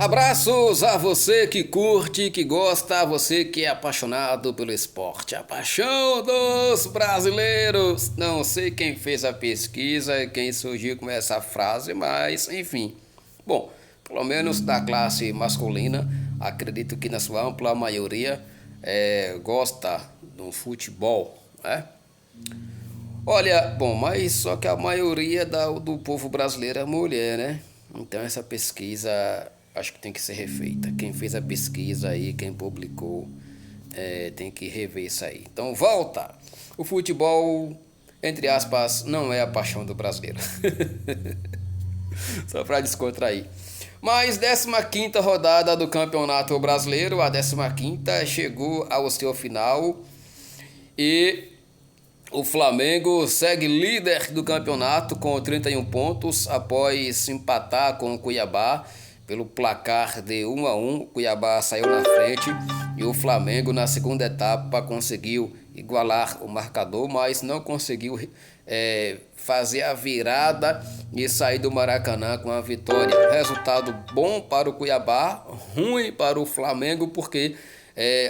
Abraços a você que curte, que gosta, a você que é apaixonado pelo esporte. A paixão dos brasileiros. Não sei quem fez a pesquisa, quem surgiu com essa frase, mas enfim. Bom, pelo menos da classe masculina, acredito que na sua ampla maioria gosta do futebol, né? Olha, bom, mas só que a maioria do povo brasileiro é mulher, né? Então essa pesquisa acho que tem que ser refeita. Quem fez a pesquisa aí, quem publicou, tem que rever isso aí. Então volta! O futebol, entre aspas, não é a paixão do brasileiro. Só para descontrair. Mas 15ª rodada do Campeonato Brasileiro, a 15ª chegou ao seu final e o Flamengo segue líder do campeonato com 31 pontos após empatar com o Cuiabá pelo placar de 1-1. O Cuiabá saiu na frente e o Flamengo na segunda etapa conseguiu igualar o marcador, mas não conseguiu fazer a virada e sair do Maracanã com a vitória. Resultado bom para o Cuiabá, ruim para o Flamengo, porque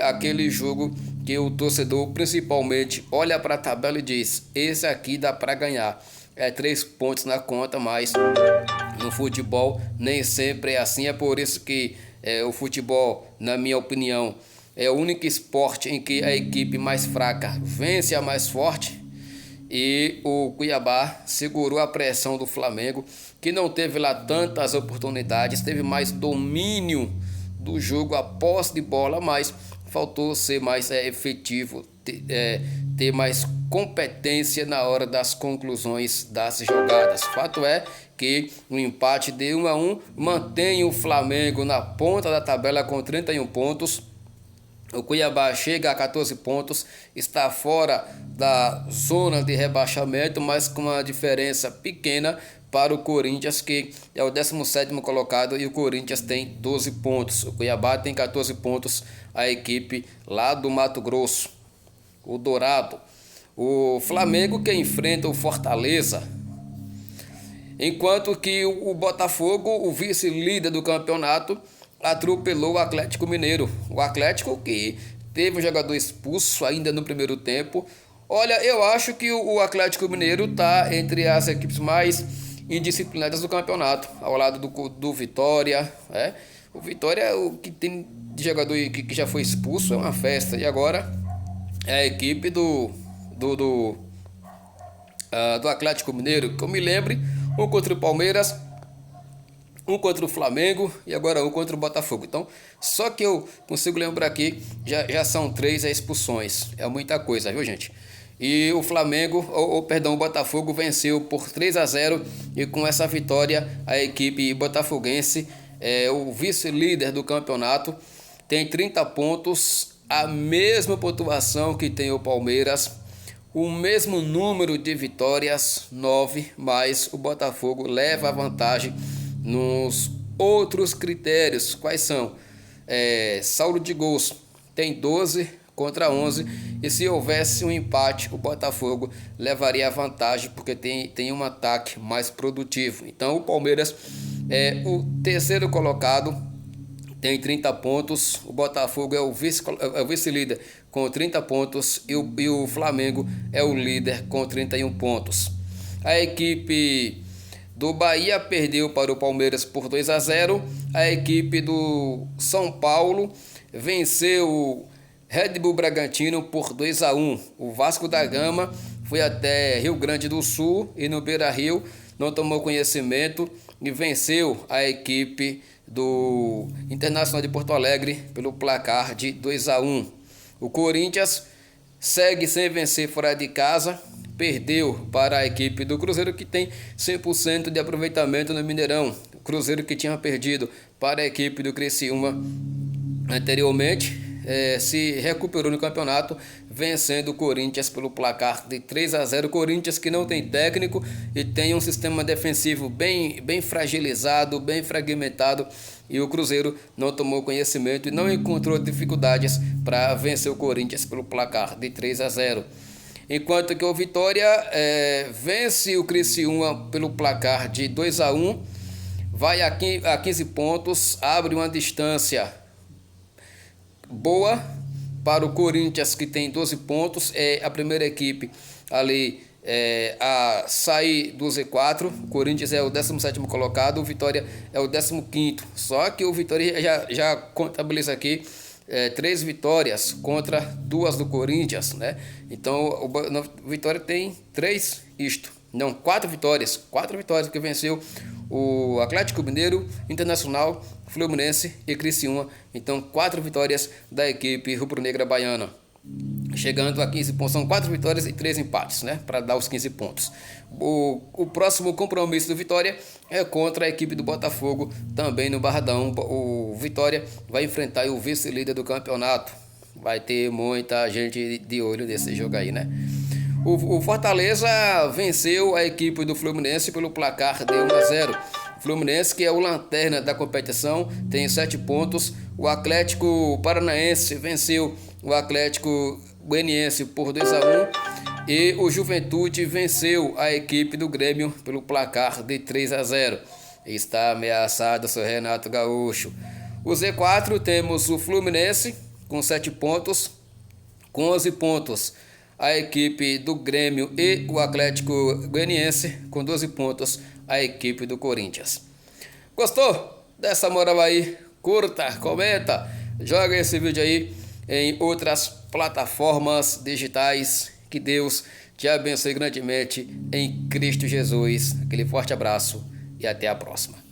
aquele jogo que o torcedor principalmente olha para a tabela e diz: esse aqui dá para ganhar. 3 pontos na conta, mas no futebol nem sempre é assim. É por isso que o futebol, na minha opinião, é o único esporte em que a equipe mais fraca vence a mais forte. E o Cuiabá segurou a pressão do Flamengo, que não teve lá tantas oportunidades, teve mais domínio do jogo, a posse de bola, mas faltou ser mais efetivo, ter mais competência na hora das conclusões das jogadas. Fato é que o empate de 1-1 mantém o Flamengo na ponta da tabela com 31 pontos. O Cuiabá chega a 14 pontos, está fora da zona de rebaixamento, mas com uma diferença pequena para o Corinthians, que é o 17º colocado, e o Corinthians tem 12 pontos. O Cuiabá tem 14 pontos, a equipe lá do Mato Grosso, o Dourado. O Flamengo que enfrenta o Fortaleza, enquanto que o Botafogo, o vice-líder do campeonato, atropelou o Atlético Mineiro. O Atlético que teve um jogador expulso ainda no primeiro tempo. Olha, eu acho que o Atlético Mineiro está entre as equipes mais indisciplinadas do campeonato, ao lado do Vitória. O Vitória, o que tem de jogador que já foi expulso, é uma festa. E agora é a equipe do Atlético Mineiro, que eu me lembre, um contra o Palmeiras, um contra o Flamengo e agora um contra o Botafogo. Então, só que eu consigo lembrar aqui, já são 3 expulsões. É muita coisa, viu, gente? E o Flamengo, o Botafogo venceu por 3-0 e com essa vitória a equipe botafoguense, o vice-líder do campeonato, tem 30 pontos, a mesma pontuação que tem o Palmeiras, o mesmo número de vitórias, 9, mas o Botafogo leva a vantagem nos outros critérios. Quais são? Saldo de gols tem 12 contra 11, e se houvesse um empate, o Botafogo levaria a vantagem, porque tem um ataque mais produtivo. Então o Palmeiras é o terceiro colocado, tem 30 pontos, o Botafogo é o vice-líder com 30 pontos e o Flamengo é o líder com 31 pontos. A equipe do Bahia perdeu para o Palmeiras por 2-0. A equipe do São Paulo venceu o Red Bull Bragantino por 2-1. O Vasco da Gama foi até Rio Grande do Sul e no Beira-Rio não tomou conhecimento e venceu a equipe do Internacional de Porto Alegre pelo placar de 2-1. O Corinthians segue sem vencer fora de casa, perdeu para a equipe do Cruzeiro, que tem 100% de aproveitamento no Mineirão. O Cruzeiro que tinha perdido para a equipe do Criciúma anteriormente, se recuperou no campeonato, vencendo o Corinthians pelo placar de 3-0. O Corinthians que não tem técnico e tem um sistema defensivo bem fragilizado, bem fragmentado, e o Cruzeiro não tomou conhecimento e não encontrou dificuldades para vencer o Corinthians pelo placar de 3-0. Enquanto que o Vitória vence o Criciúma pelo placar de 2-1, vai a 15 pontos, abre uma distância boa para o Corinthians, que tem 12 pontos, é a primeira equipe ali a sair do Z4. O Corinthians é o 17º colocado, o Vitória é o 15º, só que o Vitória já contabiliza aqui 3 vitórias contra 2 do Corinthians, né? Então o Vitória tem 4 vitórias, porque venceu o Atlético Mineiro, Internacional, Fluminense e Criciúma. Então 4 vitórias da equipe rubro-negra baiana, chegando a 15 pontos. São 4 vitórias e 3 empates, né, para dar os 15 pontos. O próximo compromisso do Vitória é contra a equipe do Botafogo, também no Barradão. O Vitória vai enfrentar o vice-líder do campeonato. Vai ter muita gente de olho nesse jogo aí, né? O Fortaleza venceu a equipe do Fluminense pelo placar de 1-0. Fluminense, que é o lanterna da competição, tem 7 pontos. O Atlético Paranaense venceu o Atlético Goianiense por 2-1. E o Juventude venceu a equipe do Grêmio pelo placar de 3-0. Está ameaçado o seu Renato Gaúcho. O Z4 temos o Fluminense com 7 pontos, com 11 pontos. A equipe do Grêmio e o Atlético Goianiense com 12 pontos, a equipe do Corinthians. Gostou dessa moral aí? Curta, comenta, joga esse vídeo aí em outras plataformas digitais. Que Deus te abençoe grandemente em Cristo Jesus. Aquele forte abraço e até a próxima.